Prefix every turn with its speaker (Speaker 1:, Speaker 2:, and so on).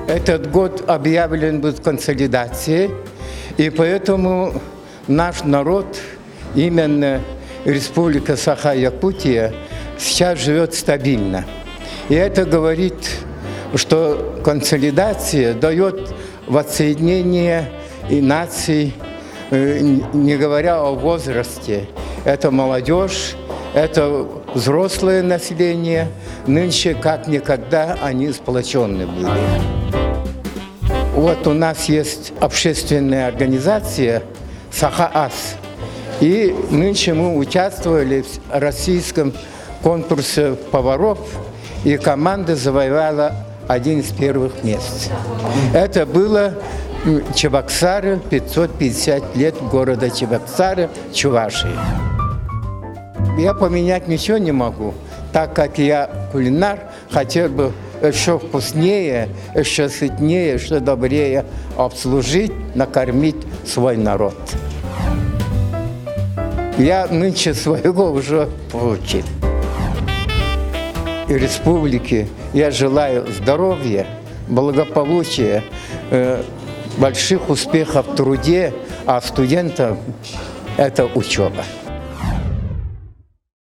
Speaker 1: Этот год объявлен будет консолидацией, и поэтому наш народ, именно Республика Саха-Якутия, сейчас живет стабильно. И это говорит, что консолидация дает воссоединение и наций, не говоря о возрасте. Это молодежь, это взрослое население. Нынче как никогда они сплоченны были. Вот у нас есть общественная организация «Саха-Ас». И нынче мы участвовали в российском конкурсе поваров, и команда завоевала один из первых мест. Это было Чебоксары, 550 лет города Чебоксары, Чувашии. Я поменять ничего не могу, так как я кулинар, хотел бы еще вкуснее, еще сытнее, еще добрее обслужить, накормить свой народ. Я нынче своего уже получил. И республике я желаю здоровья, благополучия, больших успехов в труде, а студентам это учеба.